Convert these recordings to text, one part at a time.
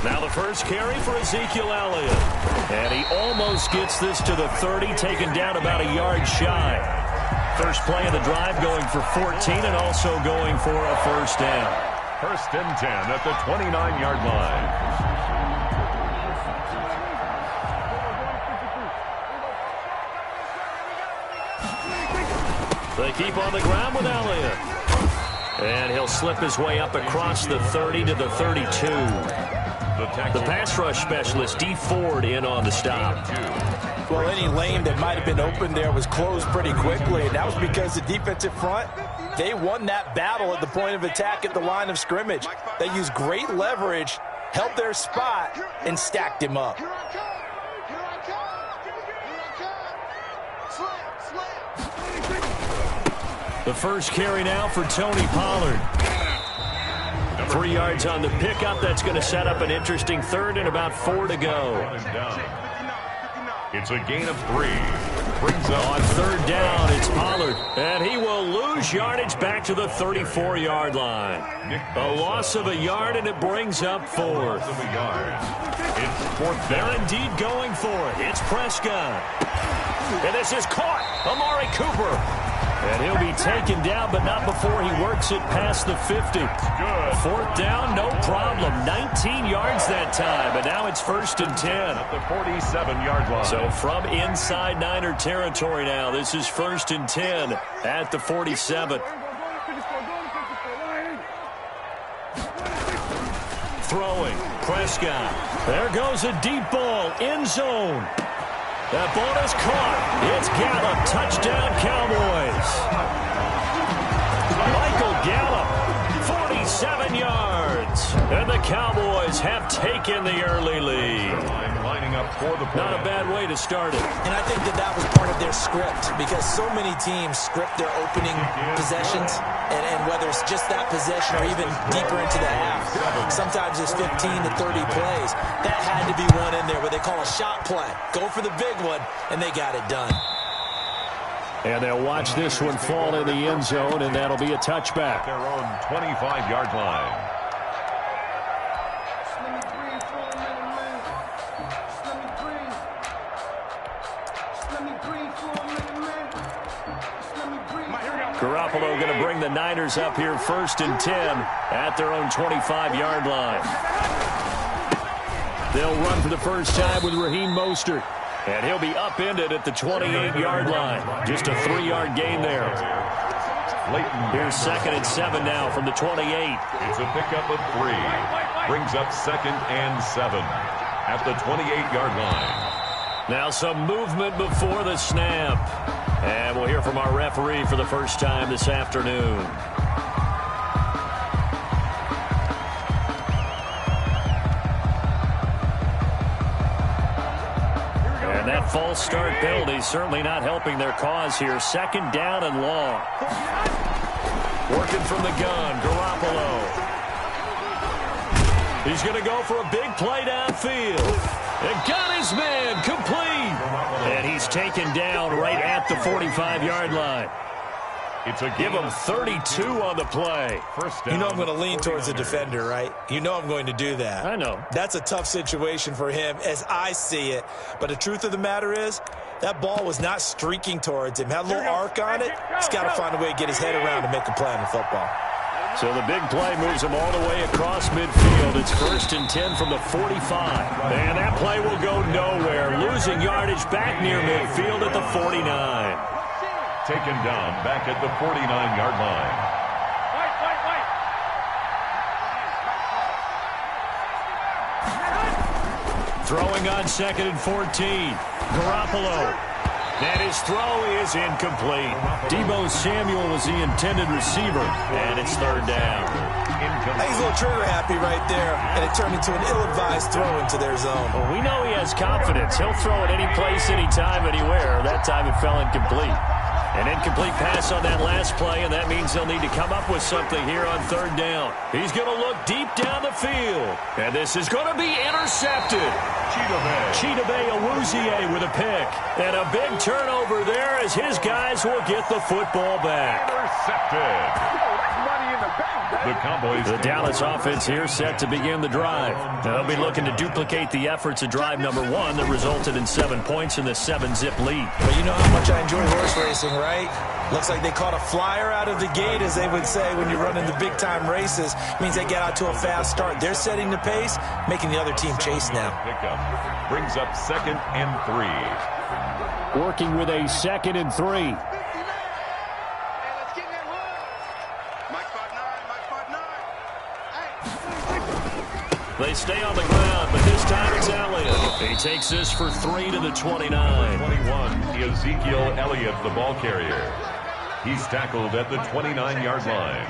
Now the first carry for Ezekiel Elliott. And he almost gets this to the 30, taken down about a yard shy. First play of the drive going for 14 and also going for a first down. First and 10 at the 29-yard line. They keep on the ground with Elliott. And he'll slip his way up across the 30 to the 32. The pass rush specialist, D. Ford, in on the stop. Well, any lane that might have been open there was closed pretty quickly, and that was because the defensive front, they won that battle at the point of attack at the line of scrimmage. They used great leverage, held their spot, and stacked him up. The first carry now for Tony Pollard. 3 yards on the pickup. That's going to set up an interesting third and about 4 to go. It's a gain of 3. Brings up on third down, it's Pollard. And he will lose yardage back to the 34-yard line. A loss of a yard, and it brings up 4th. It's 4th down. They're indeed going for it. It's Prescott. And this is caught. Amari Cooper. And he'll be taken down, but not before he works it past the 50. Good. 4th down, no problem. 19 yards that time, and now it's 1st and 10. At the 47-yard line. So from inside Niner territory now, this is 1st and 10 at the 47. Throwing, Prescott. There goes a deep ball, end zone. That ball is caught. It's Gallup. Touchdown, Cowboys. Michael Gallup, 47 yards. And the Cowboys have taken the early lead. Lining up for the play. Not a bad way to start it. And I think that was part of their script, because so many teams script their opening possessions, and whether it's just that possession or even deeper into the half, sometimes it's 15 to 30 plays. That had to be one in there where they call a shot play. Go for the big one, and they got it done. And they'll watch this one fall in the end zone, and that'll be a touchback. Their own 25-yard line. Garoppolo going to bring the Niners up here 1st and 10 at their own 25-yard line. They'll run for the first time with Raheem Mostert. And he'll be upended at the 28-yard line. Just a 3-yard gain there. Here's 2nd and 7 now from the 28. It's a pickup of 3. Brings up 2nd and 7 at the 28-yard line. Now some movement before the snap. And we'll hear from our referee for the first time this afternoon. And that false start penalty certainly not helping their cause here. 2nd down and long. Working from the gun, Garoppolo. He's going to go for a big play downfield. And got his man complete. And he's taken down right at the 45-yard line. Give him 32 on the play. First down. You know I'm going to lean towards the defender, right? You know I'm going to do that. I know. That's a tough situation for him as I see it. But the truth of the matter is, that ball was not streaking towards him. Had a little arc on it. He's got to find a way to get his head around to make a play on the football. So the big play moves him all the way across midfield. It's 1st and 10 from the 45. And that play will go nowhere. Losing yardage back near midfield at the 49. Taken down back at the 49-yard line. Throwing on 2nd and 14. Garoppolo. And his throw is incomplete. Deebo Samuel was the intended receiver, and it's 3rd down. He's a little trigger happy right there, and it turned into an ill-advised throw into their zone. Well, we know he has confidence. He'll throw it any place, anytime, anywhere. That time it fell incomplete. An incomplete pass on that last play, and that means they'll need to come up with something here on 3rd down. He's going to look deep down the field, and this is going to be intercepted. Chidobe Awuzie with a pick, and a big turnover there as his guys will get the football back. Intercepted. The Cowboys. The Dallas offense here set to begin the drive. They'll be looking to duplicate the efforts of drive number 1 that resulted in 7 points in the 7-zip lead. But you know how much I enjoy horse racing, right? Looks like they caught a flyer out of the gate, as they would say when you're running the big-time races. Means they get out to a fast start. They're setting the pace, making the other team chase now. Pickup brings up 2nd and 3. Working with a 2nd and 3. They stay on the ground, but this time it's Elliott. He takes this for 3 to the 29. 21, Ezekiel Elliott, the ball carrier. He's tackled at the 29-yard line.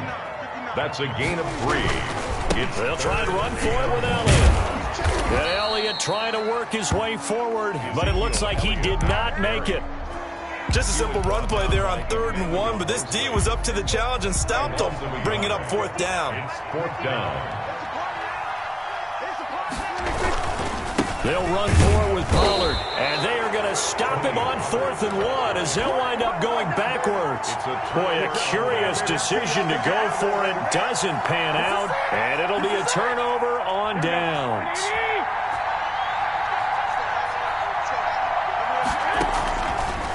That's a gain of 3. They'll try and run for it with Elliott. And Elliott trying to work his way forward, but it looks like he did not make it. Just a simple run play there on 3rd and 1, but this D was up to the challenge and stopped him, bringing up 4th down. It's 4th down. They'll run for it with Pollard, and they are going to stop him on 4th and 1 as they'll wind up going backwards. Boy, a curious decision to go for it. Doesn't pan out, and it'll be a turnover on downs.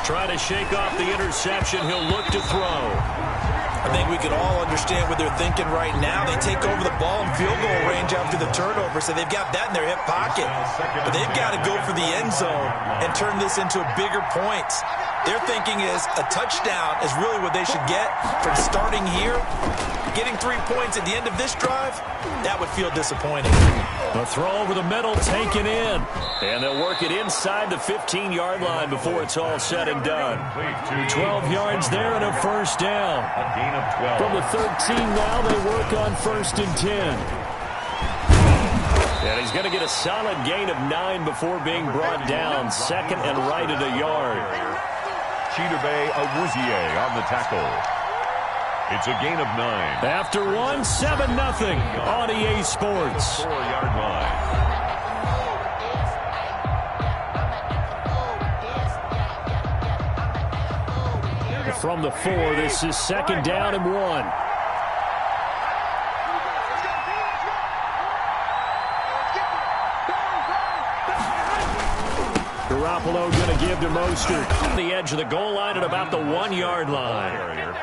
Trying to shake off the interception. He'll look to throw. I think we can all understand what they're thinking right now. They take over the ball in field goal range after the turnover, so they've got that in their hip pocket. But they've got to go for the end zone and turn this into a bigger point. Their thinking is a touchdown is really what they should get from starting here. Getting 3 points at the end of this drive, that would feel disappointing. The throw over the middle taken in. And they'll work it inside the 15-yard line before it's all said and done. 12 yards there and a 1st down. A gain of 12. From the 13 now, they work on 1st and 10. And he's going to get a solid gain of 9 before being brought down. 2nd and right at a yard. Chidobe Awuzie on the tackle. It's a gain of 9. After 1, 7-0 on EA Sports. 4-yard line. From the 4, this is 2nd down and 1. Garoppolo going to give to Mostert. On the edge of the goal line at about the 1-yard line.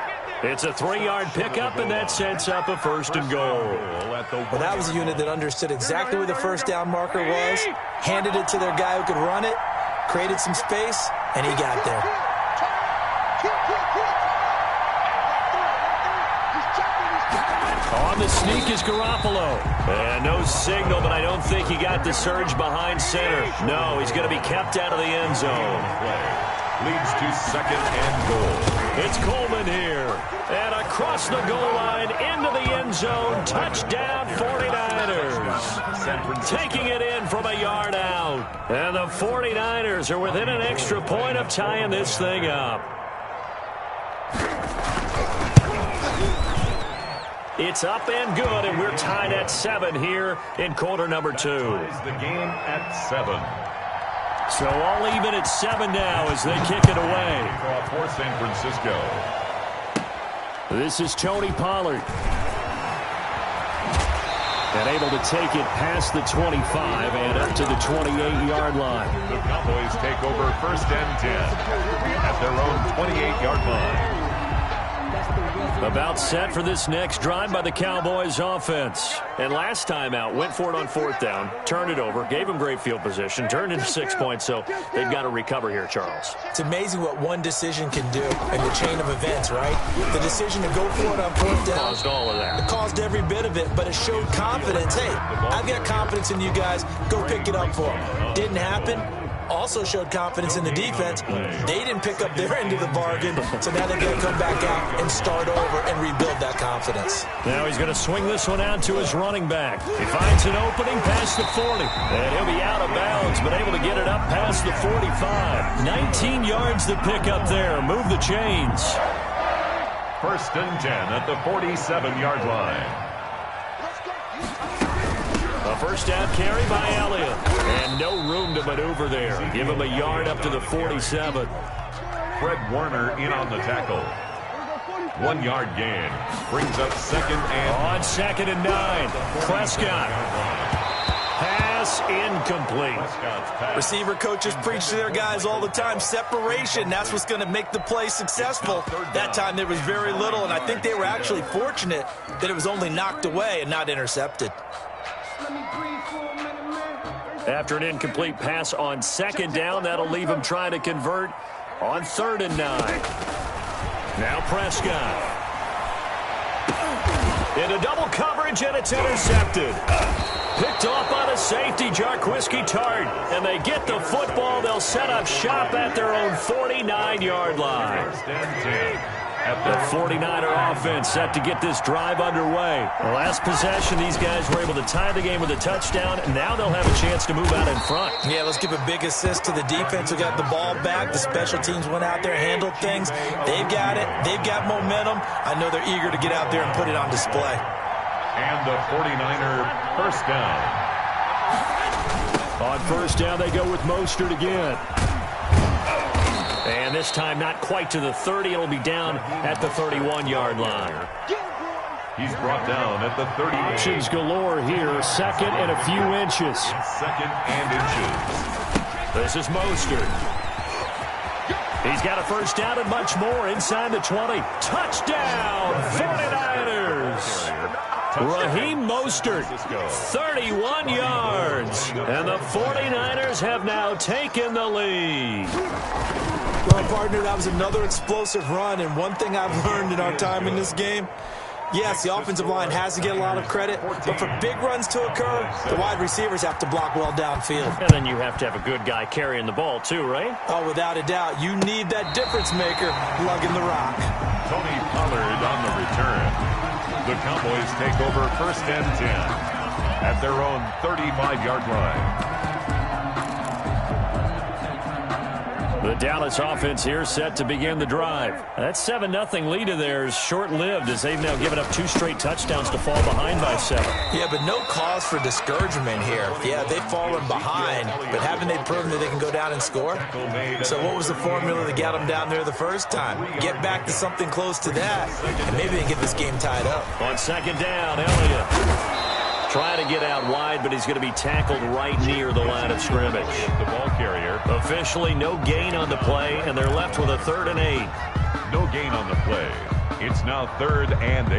It's a 3-yard pickup, and that sets up a 1st and goal. Well, that was a unit that understood exactly where the 1st down marker was, handed it to their guy who could run it, created some space, and he got there. On the sneak is Garoppolo. And no signal, but I don't think he got the surge behind center. No, he's going to be kept out of the end zone. Leads to 2nd and goal. It's Coleman here. And across the goal line, into the end zone. Touchdown, 49ers. Taking it in from a yard out. And the 49ers are within an extra point of tying this thing up. It's up and good, and we're tied at 7 here in quarter number 2. The game at 7. So all even at 7 now as they kick it away. For San Francisco. This is Tony Pollard. And able to take it past the 25 and up to the 28-yard line. The Cowboys take over 1st and 10 at their own 28-yard line. About set for this next drive by the Cowboys offense. And last time out, went for it on 4th down, turned it over, gave them great field position, turned into 6 points, so they've got to recover here, Charles. It's amazing what one decision can do in the chain of events, right? The decision to go for it on 4th down. Caused all of that. It caused every bit of it, but it showed confidence. Hey, I've got confidence in you guys. Go pick it up for them. Didn't happen. Also showed confidence in the defense. They didn't pick up their end of the bargain, so now they're going to come back out and start over and rebuild that confidence. Now he's going to swing this one out to his running back. He finds an opening past the 40, and he'll be out of bounds, but able to get it up past the 45. 19 yards to pick up there. Move the chains. 1st and 10 at the 47-yard line. A 1st down carry by Elliott. And no room to maneuver there. Give him a yard up to the 47. Fred Warner in on the tackle. 1 yard gain. Brings up second and... On 2nd and 9. Prescott. Pass incomplete. Receiver coaches preach to their guys all the time. Separation, that's what's going to make the play successful. That time there was very little, and I think they were actually fortunate that it was only knocked away and not intercepted. After an incomplete pass on 2nd down, that'll leave him trying to convert on 3rd and 9. Now Prescott. Into double coverage, and it's intercepted. Picked off by the safety, Jarquiski Tart. And they get the football. They'll set up shop at their own 49-yard line. The 49er offense set to get this drive underway. The last possession, these guys were able to tie the game with a touchdown. Now they'll have a chance to move out in front. Yeah, let's give a big assist to the defense who got the ball back. The special teams went out there, handled things. They've got it. They've got momentum. I know they're eager to get out there and put it on display. And the 49er first down. On 1st down, they go with Mostert again. And this time not quite to the 30. It'll be down at the 31-yard line. He's brought down at the 30. Options galore here. 2nd and a few inches. 2nd and inches. This is Mostert. He's got a first down and much more inside the 20. Touchdown, 49ers. Raheem Mostert, 31 yards. And the 49ers have now taken the lead. Well, partner, that was another explosive run. And one thing I've learned in our time in this game, yes, the offensive line has to get a lot of credit, but for big runs to occur, the wide receivers have to block well downfield. And then you have to have a good guy carrying the ball too, right? Oh, without a doubt. You need that difference maker lugging the rock. Tony Pollard on the return. The Cowboys take over 1st and 10 at their own 35-yard line. The Dallas offense here set to begin the drive. That 7-0 lead of theirs short-lived as they've now given up 2 straight touchdowns to fall behind by 7. Yeah, but no cause for discouragement here. Yeah, they've fallen behind, but haven't they proven that they can go down and score? So what was the formula that got them down there the first time? Get back to something close to that, and maybe they can get this game tied up. On 2nd down, Elliott. Trying to get out wide, but he's going to be tackled right near the line of scrimmage. The ball carrier. Officially no gain on the play, and they're left with a 3rd and 8. No gain on the play. It's now 3rd and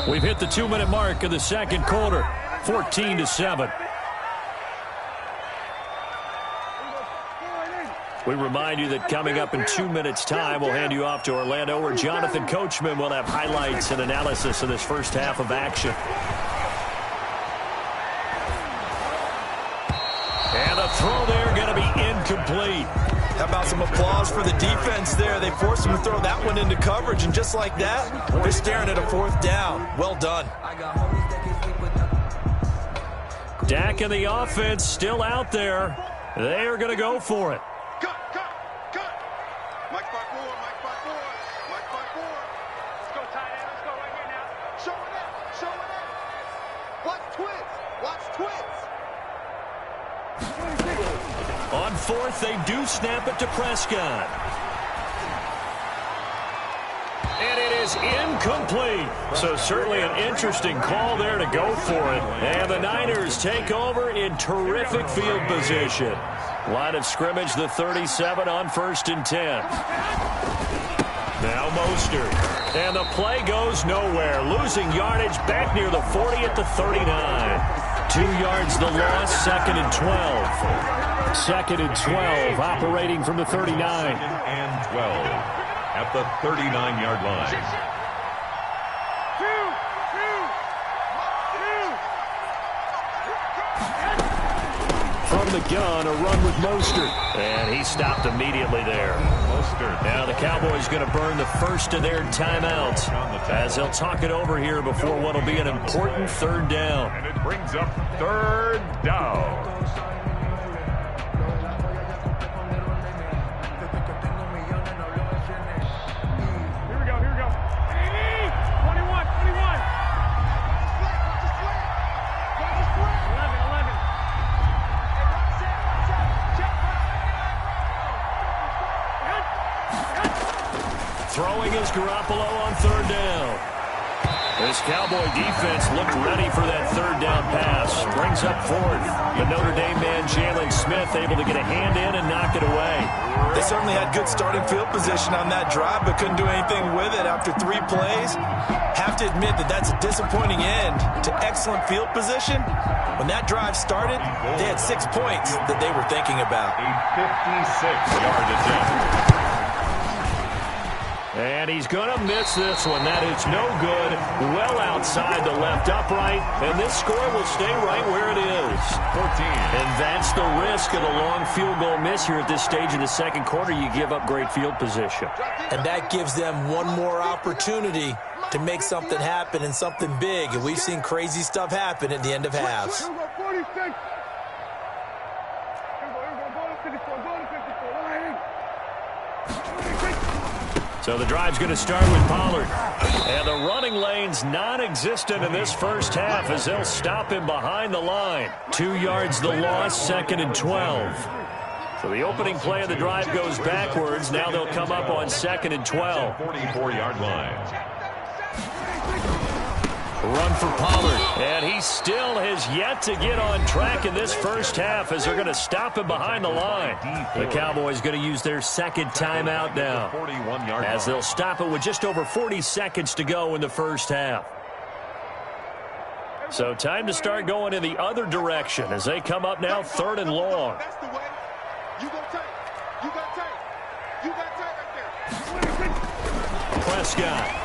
8. We've hit the 2-minute mark of the 2nd quarter, 14-7. We remind you that coming up in 2 minutes' time, we'll hand you off to Orlando, where Jonathan Coachman will have highlights and analysis of this first half of action. And the throw there going to be incomplete. How about some applause for the defense there? They forced him to throw that one into coverage, and just like that, they're staring at a 4th down. Well done. Dak and the offense still out there. They are going to go for it. On 4th, they do snap it to Prescott. And it is incomplete. So certainly an interesting call there to go for it. And the Niners take over in terrific field position. Line of scrimmage, the 37 on 1st and 10. Now Mostert. And the play goes nowhere. Losing yardage back near the 40 at the 39. 2 yards the loss, 2nd and 12. 2nd and 12, operating from the 39. 2nd and 12 at the 39-yard line. From the gun, a run with Mostert. And he stopped immediately there. Mostert. Now the Cowboys going to burn the first of their timeouts as they'll talk it over here before what will be an important 3rd down. And it brings up 3rd down. throwing is Garoppolo on third down. This Cowboy defense looked ready for that third down pass. Brings up fourth. The Notre Dame man, Jalen Smith, able to get a hand in and knock it away. They certainly had good starting field position on that drive, but couldn't do anything with it after 3 plays. Have to admit that that's a disappointing end to excellent field position. When that drive started, they had 6 points that they were thinking about. A 56-yard attempt. And he's going to miss this one. That is no good. Well outside the left upright. And this score will stay right where it is. 14. And that's the risk of the long field goal miss here at this stage of the second quarter. You give up great field position. And that gives them one more opportunity to make something happen and something big. And we've seen crazy stuff happen at the end of halves. So the drive's going to start with Pollard. And the running lane's non-existent in this first half as they'll stop him behind the line. 2 yards the loss, 2nd and 12. So the opening play of the drive goes backwards. Now they'll come up on 2nd and 12. 44-yard line. Run for Pollard. And he still has yet to get on track in this first half as they're going to stop him behind the line. The Cowboys going to use their second timeout now as they'll stop it with just over 40 seconds to go in the first half. So time to start going in the other direction as they come up now 3rd and long. Prescott.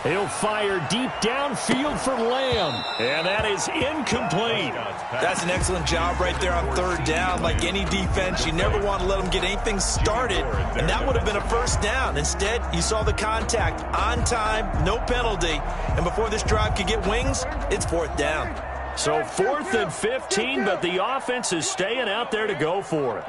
He'll fire deep downfield for Lamb. And that is incomplete. That's an excellent job right there on 3rd down. Like any defense, you never want to let them get anything started. And that would have been a first down. Instead, you saw the contact on time, no penalty. And before this drive could get wings, it's 4th down. So 4th and 15, but the offense is staying out there to go for it.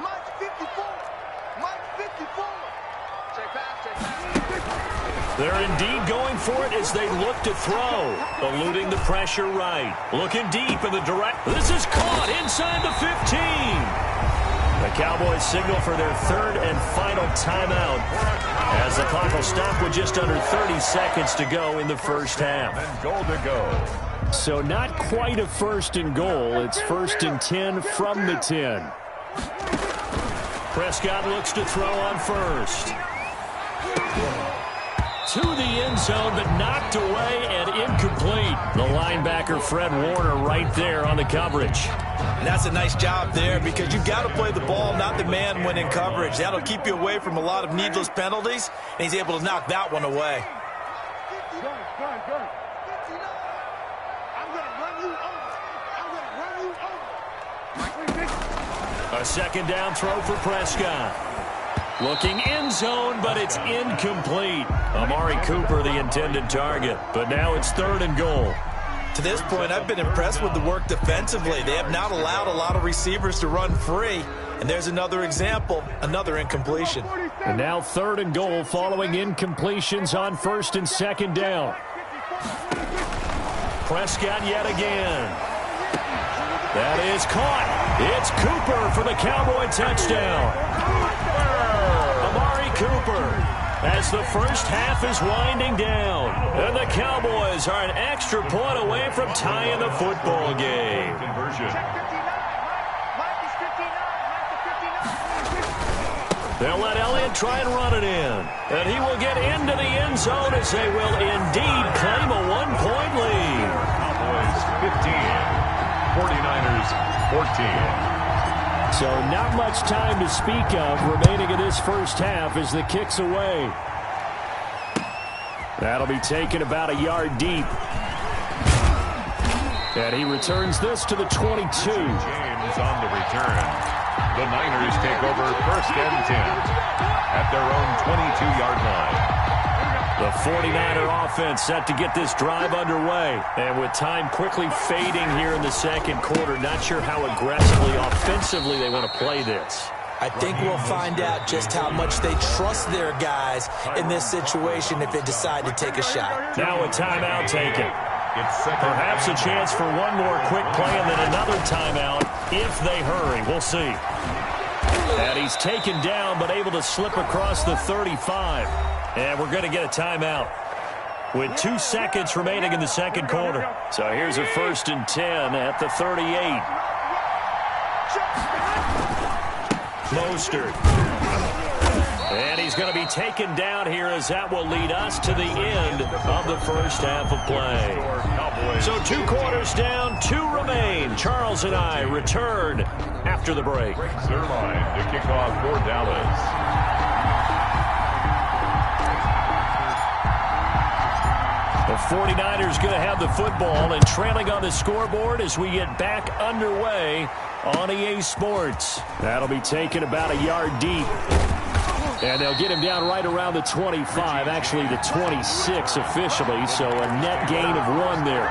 They're indeed going for it as they look to throw. Eluding the pressure right. Looking deep in the direct. This is caught inside the 15. The Cowboys signal for their 3rd and final timeout as the clock will stop with just under 30 seconds to go in the first half. And goal to go. So not quite a 1st and goal. It's 1st and 10 from the 10. Prescott looks to throw on 1st. To the end zone, but knocked away and incomplete. The linebacker, Fred Warner, right there on the coverage. And that's a nice job there because you've got to play the ball, not the man when in coverage. That'll keep you away from a lot of needless penalties, and he's able to knock that one away. A 2nd down throw for Prescott. Looking end zone, but it's incomplete. Amari Cooper, the intended target. But now it's 3rd and goal. To this point, I've been impressed with the work defensively. They have not allowed a lot of receivers to run free. And there's another example, another incompletion. And now 3rd and goal following incompletions on 1st and 2nd down. Prescott yet again. That is caught. It's Cooper for the Cowboy touchdown. Amari Cooper as the first half is winding down. And the Cowboys are an extra point away from tying the football game. Conversion. They'll let Elliott try and run it in. And he will get into the end zone as they will indeed claim a 1-point lead. Cowboys 15. 49ers 14. So not much time to speak of remaining in this first half as the kick's away. That'll be taken about a yard deep. And he returns this to the 22. James on the return. The Niners take over 1st and 10 at their own 22-yard line. The 49er offense set to get this drive underway. And with time quickly fading here in the second quarter, not sure how aggressively, offensively they want to play this. I think we'll find out just how much they trust their guys in this situation if they decide to take a shot. Now a timeout taken. Perhaps a chance for one more quick play and then another timeout if they hurry. We'll see. And he's taken down, but able to slip across the 35. And we're going to get a timeout with 2 seconds remaining in the second quarter. So here's a 1st and 10 at the 38. Mostert. And he's going to be taken down here as that will lead us to the end of the first half of play. So 2 quarters down, 2 remain. Charles and I return after the break. Zerline to kick off for Dallas. The 49ers going to have the football and trailing on the scoreboard as we get back underway on EA Sports. That'll be taken about a yard deep. And they'll get him down right around the 25, actually the 26 officially, so a net gain of 1 there.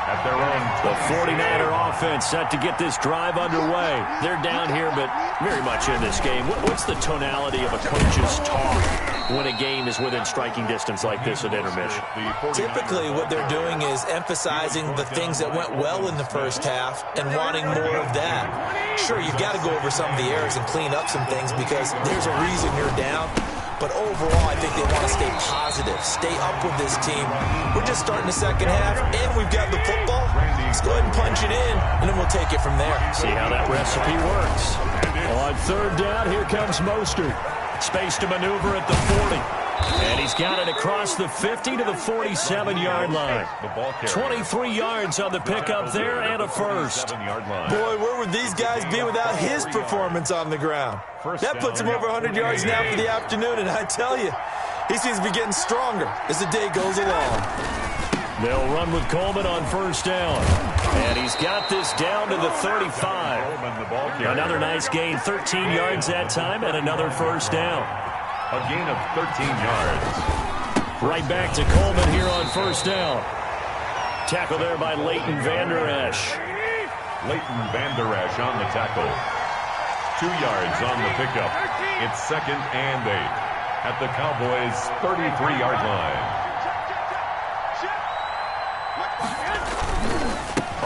At their own, the 49er offense set to get this drive underway. They're down here, but very much in this game. What's the tonality of a coach's talk when a game is within striking distance like this at intermission? Typically, what they're doing is emphasizing the things that went well in the first half and wanting more of that. Sure, you've got to go over some of the errors and clean up some things because there's a reason you're down. But overall, I think they want to stay positive, stay up with this team. We're just starting the second half, and we've got the football. Let's go ahead and punch it in, and then we'll take it from there. See how that recipe works. On 3rd down, here comes Mostert. Space to maneuver at the 40. And he's got it across the 50 to the 47-yard line. 23 yards on the pickup there and a first. Boy, where would these guys be without his performance on the ground? That puts him over 100 yards now for the afternoon, and I tell you, he seems to be getting stronger as the day goes along. They'll run with Coleman on 1st down. And he's got this down to the 35. Another nice gain, 13 yards that time, and another 1st down. A gain of 13 yards. Right back to Coleman here on 1st down. Tackle there by Leighton Vander Esch. Leighton Vander Esch on the tackle. 2 yards on the pickup. It's 2nd and 8 at the Cowboys' 33-yard line.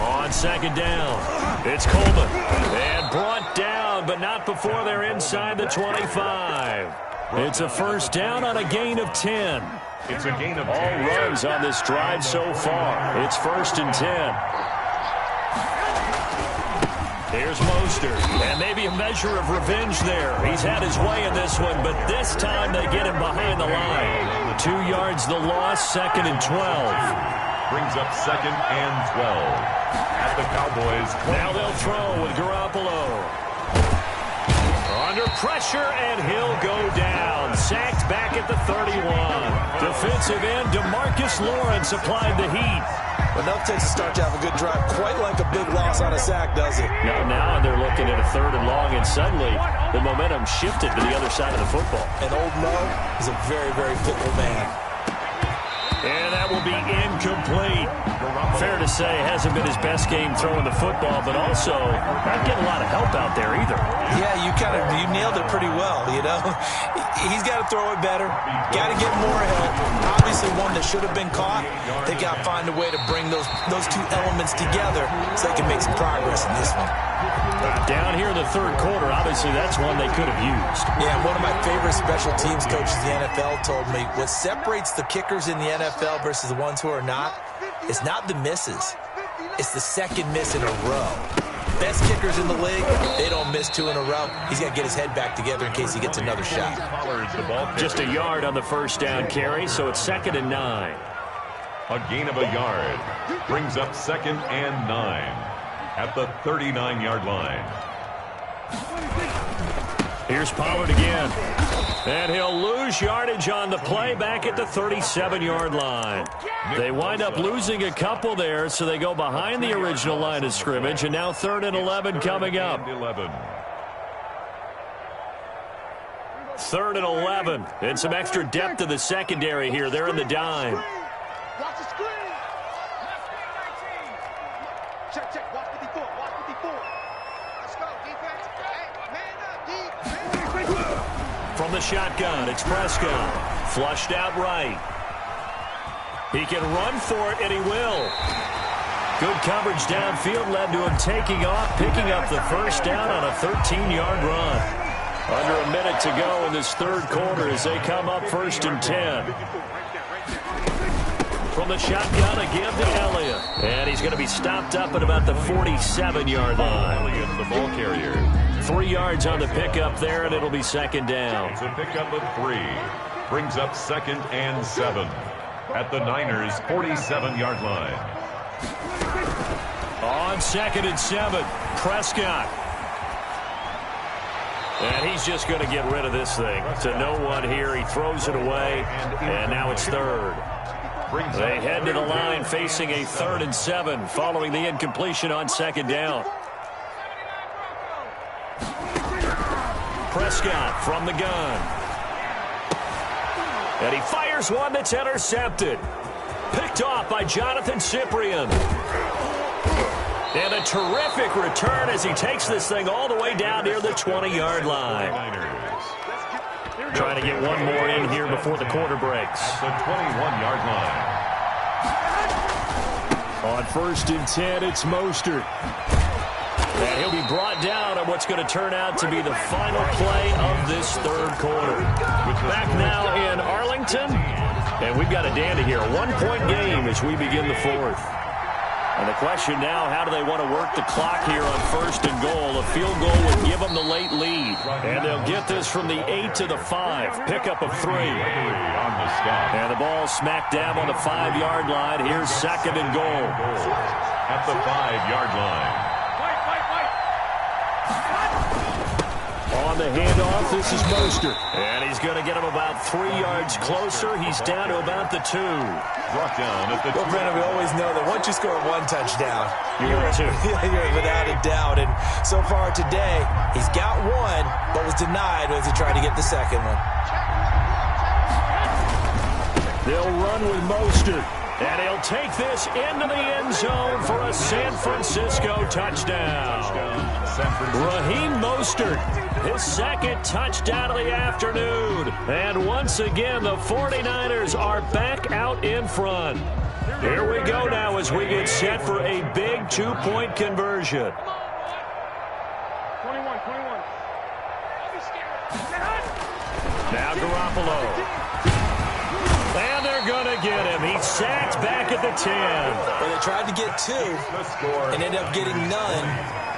On 2nd down, it's Coleman. And brought down, but not before they're inside the 25. It's a 1st down on a gain of 10. It's a gain of 10. All runs on this drive so far. It's 1st and 10. Here's Mostert, and maybe a measure of revenge there. He's had his way in this one, but this time they get him behind the line. 2 yards the loss, 2nd and 12. Brings up 2nd and 12 at the Cowboys. Now they'll throw with Garoppolo. Under pressure, and he'll go down. Sacked back at the 31. Defensive end DeMarcus Lawrence applied the heat. Enough takes to start to have a good drive. Quite like a big loss on a sack, does it? Now they're looking at a 3rd and long, and suddenly the momentum shifted to the other side of the football. And old Mo is a very, very fickle man. And that will be incomplete. Fair to say, hasn't been his best game throwing the football, but also not getting a lot of help out there either. Yeah, you nailed it pretty well, you know. He's got to throw it better. Got to get more help. Obviously one that should have been caught. They got to find a way to bring those 2 elements together so they can make some progress in this one. Down here in the 3rd quarter, obviously that's one they could have used. Yeah, one of my favorite special teams coaches in the NFL told me what separates the kickers in the NFL versus the ones who are not is not the misses. It's the 2nd miss in a row. Best kickers in the league, they don't miss 2 in a row. He's got to get his head back together in case he gets another shot. Just a yard on the 1st down carry, so it's 2nd and 9. A gain of a yard. Brings up 2nd and 9 at the 39-yard line. Here's Pollard again. And he'll lose yardage on the play back at the 37-yard line. They wind up losing a couple there, so they go behind the original line of scrimmage, and now 3rd and 11 coming up. 3rd and 11. And some extra depth to the secondary here. They're in the dime. Watch the screen. Check, check. Watch 54. Watch 54. Let's go, defense. Hey, man up, defense. From the shotgun, it's Prescott. Flushed out right. He can run for it, and he will. Good coverage downfield led to him taking off, picking up the first down on a 13-yard run. Under a minute to go in this third quarter as they come up 1st and 10. From the shotgun, a give to Elliott. And he's going to be stopped up at about the 47-yard line. Elliott, the ball carrier. 3 yards on the pickup there, and it'll be 2nd down. It's a pickup of 3. Brings up 2nd and 7 at the Niners' 47-yard line. On 2nd and 7, Prescott. And he's just going to get rid of this thing. To no one here. He throws it away, and now it's 3rd. They head to the line facing a 3rd and 7 following the incompletion on 2nd down. Prescott from the gun. And he fires one that's intercepted. Picked off by Jonathan Cyprien. And a terrific return as he takes this thing all the way down near the 20-yard line. Trying to get one more in here before the quarter breaks. At the 21-yard line. On 1st and 10, it's Mostert. And he'll be brought down on what's going to turn out to be the final play of this third quarter. Back now in Arlington, and we've got a dandy here. A 1-point game as we begin the 4th. And the question now, how do they want to work the clock here on 1st and goal? A field goal would give them the late lead. And they'll get this from the 8 to the 5. Pickup of 3. And the ball smack dab on the 5-yard line. Here's 2nd and goal. At the 5-yard line. On the handoff, this is Mostert. And he's going to get him about 3 yards closer. He's down to about the 2. Brought down at the 2. Well, Brandon, we always know that once you score 1 touchdown, you're without a doubt. And so far today, he's got 1, but was denied as he tried to get the 2nd one. They'll run with Mostert. And he'll take this into the end zone for a San Francisco touchdown. Raheem Mostert, his 2nd touchdown of the afternoon. And once again, the 49ers are back out in front. Here we go now as we get set for a big 2-point conversion. 21. Now Garoppolo. And they're going to get him. He's sacked back at the 10. Well, they tried to get 2 and ended up getting none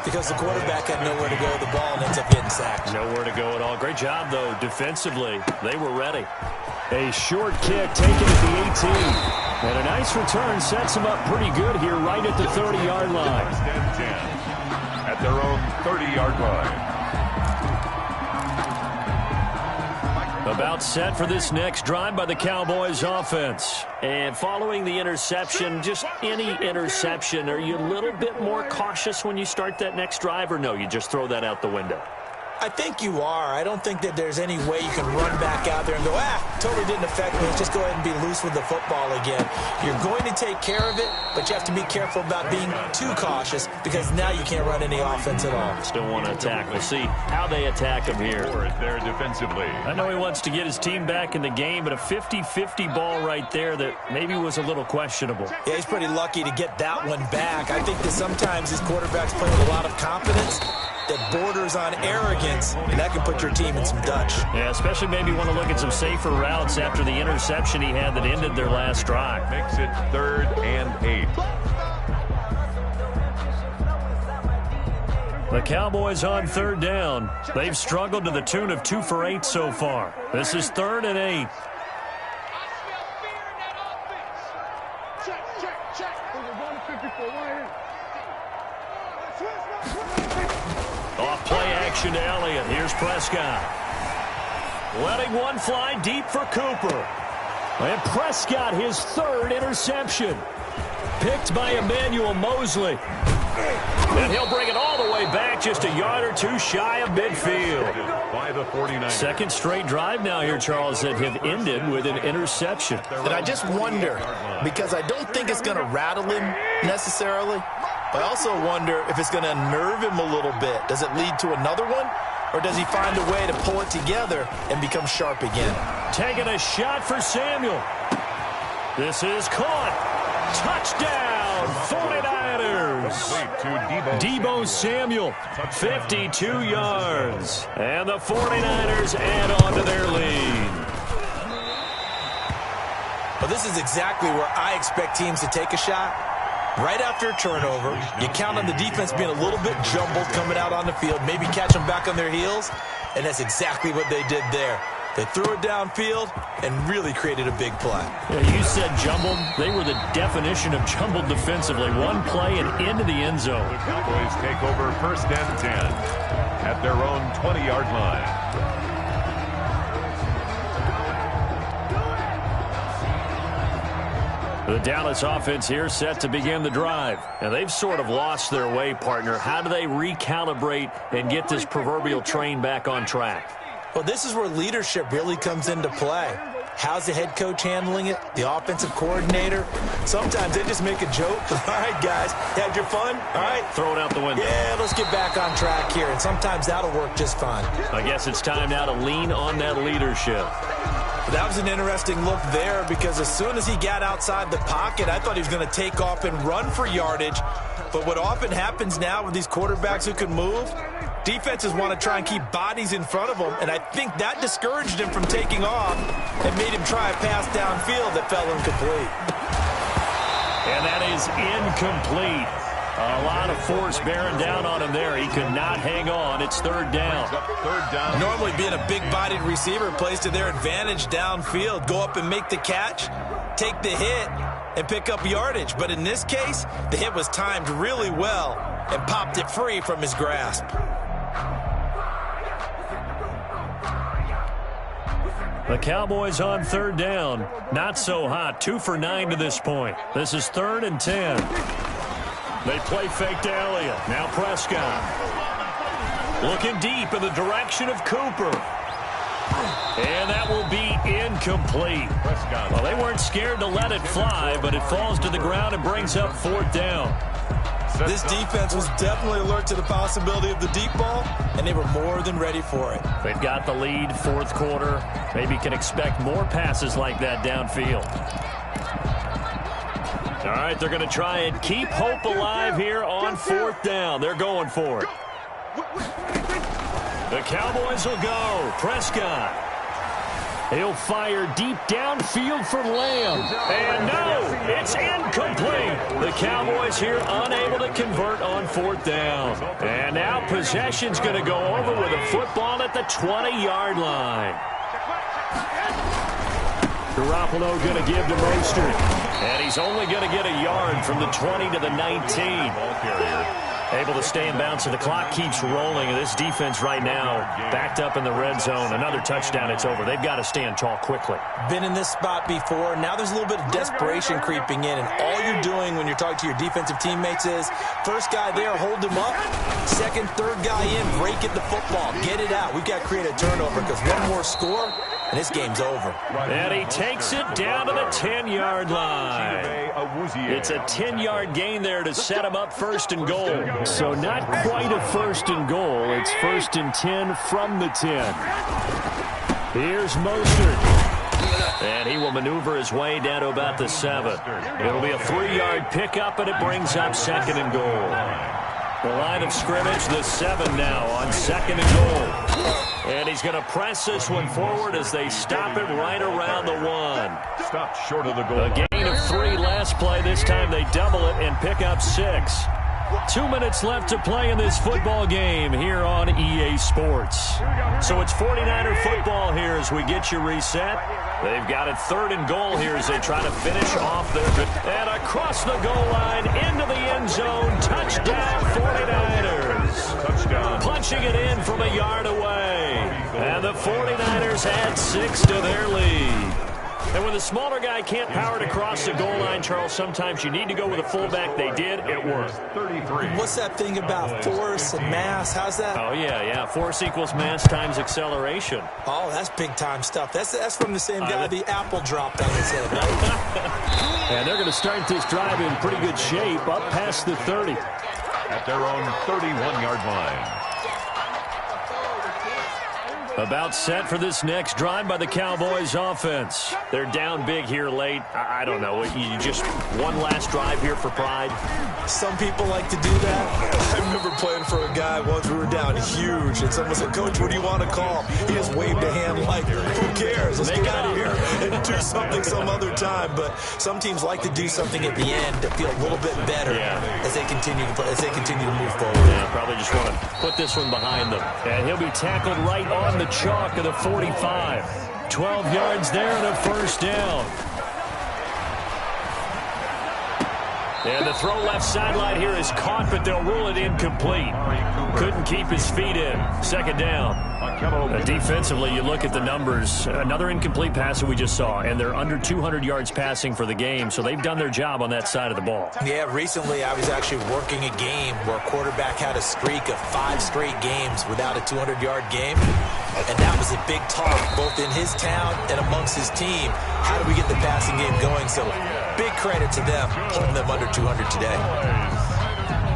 because the quarterback had nowhere to go with the ball and ends up getting sacked. Nowhere to go at all. Great job, though, defensively. They were ready. A short kick taken at the 18. And a nice return sets them up pretty good here right at the 30-yard line. At their own 30-yard line. About set for this next drive by the Cowboys offense. And following the interception, just any interception, are you a little bit more cautious when you start that next drive, or no, you just throw that out the window? I think you are. I don't think that there's any way you can run back out there and go, totally didn't affect me. Let's just go ahead and be loose with the football again. You're going to take care of it, but you have to be careful about being too cautious because now you can't run any offense at all. Still want to attack. We'll see how they attack him here. There defensively. I know he wants to get his team back in the game, but a 50-50 ball right there that maybe was a little questionable. Yeah, he's pretty lucky to get that one back. I think that sometimes his quarterbacks play with a lot of confidence that borders on arrogance, and that can put your team in some Dutch. Yeah, especially maybe want to look at some safer routes after the interception he had that ended their last drive. Makes it 3rd and 8. The Cowboys on 3rd down. They've struggled to the tune of 2 for 8 so far. This is 3rd and 8. Check. Off play action to Elliott. Here's Prescott. Letting one fly deep for Cooper. And Prescott, his 3rd interception. Picked by Emmanuel Mosley. And he'll bring it all the way back just a yard or 2 shy of midfield. By the 49ers. 2nd straight drive now here, Charles, that have ended with an interception. And I just wonder, because I don't think it's going to rattle him necessarily, but I also wonder if it's going to unnerve him a little bit. Does it lead to another one? Or does he find a way to pull it together and become sharp again? Taking a shot for Samuel. This is caught. Touchdown, 49ers. goes. Deebo Samuel, 52 yards. And the 49ers add on to their lead. Well, this is exactly where I expect teams to take a shot. Right after a turnover, you count on the defense being a little bit jumbled coming out on the field, maybe catch them back on their heels, and that's exactly what they did there. They threw it downfield and really created a big play. Yeah, you said jumbled. They were the definition of jumbled defensively. One play and into the end zone. The Cowboys take over 1st and 10 at their own 20-yard line. The Dallas offense here set to begin the drive. And they've sort of lost their way, partner. How do they recalibrate and get this proverbial train back on track? Well, this is where leadership really comes into play. How's the head coach handling it? The offensive coordinator? Sometimes they just make a joke. All right, guys, had your fun? All right. Throw it out the window. Yeah, let's get back on track here. And sometimes that'll work just fine. I guess it's time now to lean on that leadership. That was an interesting look there because as soon as he got outside the pocket, I thought he was going to take off and run for yardage. But what often happens now with these quarterbacks who can move, defenses want to try and keep bodies in front of them, and I think that discouraged him from taking off and made him try a pass downfield that fell incomplete. And that is incomplete. A lot of force bearing down on him there. He could not hang on. It's 3rd down. Normally being a big-bodied receiver plays to their advantage downfield. Go up and make the catch, take the hit, and pick up yardage. But in this case, the hit was timed really well and popped it free from his grasp. The Cowboys on 3rd down. Not so hot. 2 for 9 to this point. This is 3rd and 10. They play fake to Elliott. Now Prescott. Looking deep in the direction of Cooper. And that will be incomplete. Well, they weren't scared to let it fly, but it falls to the ground and brings up 4th down. This defense was definitely alert to the possibility of the deep ball, and they were more than ready for it. They've got the lead, 4th quarter. Maybe can expect more passes like that downfield. All right, they're going to try and keep hope alive here on 4th down. They're going for it. The Cowboys will go. Prescott. He'll fire deep downfield for Lamb. And no, it's incomplete. The Cowboys here unable to convert on 4th down. And now possession's going to go over with a football at the 20-yard line. Garoppolo going to give to Mostert. And he's only going to get a yard from the 20 to the 19. Able to stay in bounds, so the clock keeps rolling. And this defense right now backed up in the red zone. Another touchdown, it's over. They've got to stand tall quickly. Been in this spot before. Now there's a little bit of desperation creeping in. And all you're doing when you're talking to your defensive teammates is, first guy there, hold him up. Second, third guy in, break it the football. Get it out. We've got to create a turnover because one more score, and this game's over. And he takes it down to the 10-yard line. It's a 10-yard gain there to set him up 1st and goal. So not quite a 1st and goal. It's 1st and 10 from the 10. Here's Mostert. And he will maneuver his way down to about the 7. It'll be a 3-yard pickup, and it brings up 2nd and goal. The line of scrimmage, the 7 now on 2nd and goal. And he's going to press this one forward as they stop it right around the 1. Stopped short of the goal. A gain of 3 last play. This time they double it and pick up 6. 2 minutes left to play in this football game here on EA Sports. So it's 49er football here as we get you reset. They've got it 3rd and goal here as they try to finish off their... And across the goal line into the end zone. Touchdown 49ers. Touchdown. Punching it in from a yard away. And the 49ers add 6 to their lead. And when the smaller guy can't power it across the goal line, Charles, sometimes you need to go with a fullback. They did. It worked. 33. What's that thing about force and mass? How's that? Oh, yeah. Force equals mass times acceleration. Oh, that's big-time stuff. That's from the same guy the apple dropped on his head, right? And they're going to start this drive in pretty good shape, up past the 30. At their own 31-yard line. About set for this next drive by the Cowboys offense. They're down big here late. I don't know. You just one last drive here for pride. Some people like to do that. I remember playing for a guy once. We were down huge, and someone said, "Coach, what do you want to call?" He just waved a hand like, "Who cares? Let's get out of here and do something some other time." But some teams like to do something at the end to feel a little bit better as they continue to play, as they continue to move forward. Yeah, probably just want to put this one behind them. And he'll be tackled right on the chalk of the 45. 12 yards there and a first down. And the throw left sideline here is caught, but they'll rule it incomplete. Couldn't keep his feet in. Second down. Defensively, you look at the numbers. Another incomplete pass that we just saw, and they're under 200 yards passing for the game, so they've done their job on that side of the ball. Yeah, recently I was actually working a game where a quarterback had a streak of 5 straight games without a 200-yard game, and that was a big talk both in his town and amongst his team. How do we get the passing game going? So big credit to them, holding them under 200 today.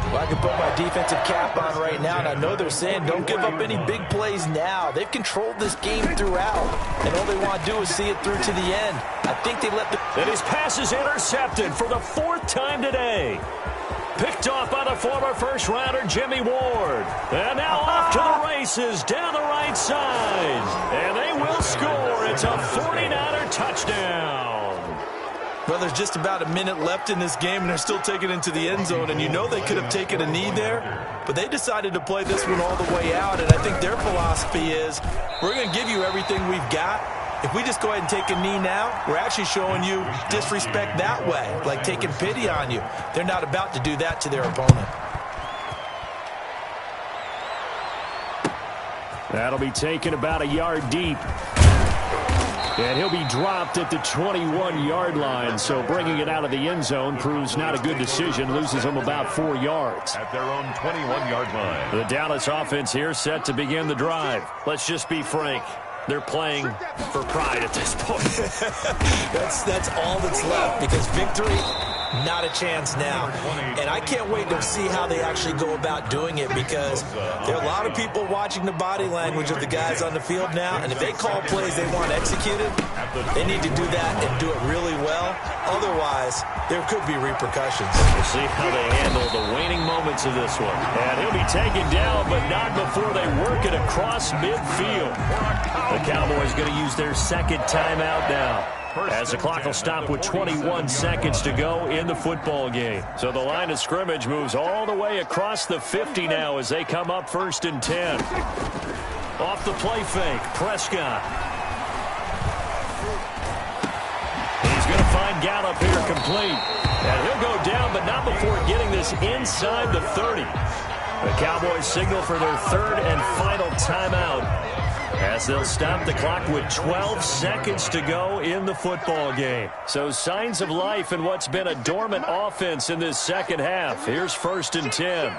Well, I can put my defensive cap on right now, and I know they're saying don't give up any big plays now. They've controlled this game throughout, and all they want to do is see it through to the end. I think they let the... And his pass is intercepted for the 4th time today. Picked off by the former first-rounder Jimmy Ward. And now off to the races down the right side. And they will score. It's a 49er touchdown. Well, there's just about a minute left in this game, and they're still taking it into the end zone. And you know they could have taken a knee there, but they decided to play this one all the way out. And I think their philosophy is, we're going to give you everything we've got. If we just go ahead and take a knee now, we're actually showing you disrespect that way, like taking pity on you. They're not about to do that to their opponent. That'll be taken about a yard deep. And he'll be dropped at the 21-yard line, so bringing it out of the end zone proves not a good decision, loses them about 4 yards. At their own 21-yard line. The Dallas offense here set to begin the drive. Let's just be frank. They're playing for pride at this point. That's all that's left, because victory, not a chance now. And I can't wait to see how they actually go about doing it, because there are a lot of people watching the body language of the guys on the field now, and if they call plays they want executed, they need to do that and do it really well. Otherwise, there could be repercussions. We'll see how they handle the waning moments of this one. And he'll be taken down, but not before they work it across midfield. The Cowboys going to use their second timeout now, as the clock will stop with 21 seconds to go in the football game. So the line of scrimmage moves all the way across the 50 now as they come up 1st and 10. Off the play fake, Prescott. He's going to find Gallup here complete. And he'll go down, but not before getting this inside the 30. The Cowboys signal for their 3rd and final timeout, as they'll stop the clock with 12 seconds to go in the football game. So signs of life in what's been a dormant offense in this second half. Here's 1st and 10.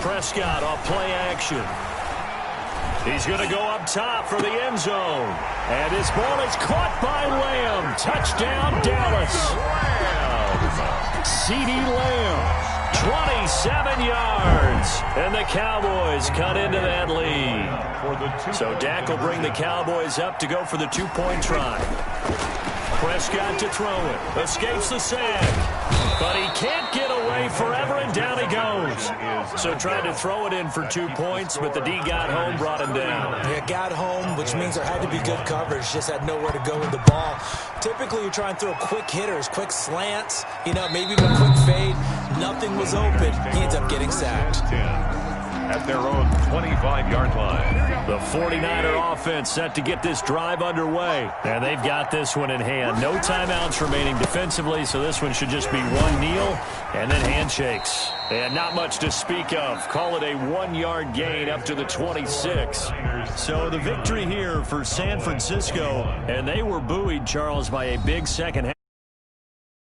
Prescott off play action. He's going to go up top for the end zone. And his ball is caught by Lamb. Touchdown, Dallas. C.D. Lamb. 27 yards, and the Cowboys cut into that lead. So Dak will bring the Cowboys up to go for the 2-point try. Prescott to throw it. Escapes the sack, but he can't get away forever, and down he goes. So tried to throw it in for 2 points, but the D got home, brought him down. Yeah, got home, which means there had to be good coverage. Just had nowhere to go with the ball. Typically, you try and throw quick hitters, quick slants, maybe even a quick fade. Nothing was open. He ends up getting sacked. At their own 25-yard line. The 49er offense set to get this drive underway. And they've got this one in hand. No timeouts remaining defensively, so this one should just be one kneel and then handshakes. And not much to speak of. Call it a 1-yard gain up to the 26. So the victory here for San Francisco. And they were buoyed, Charles, by a big second half.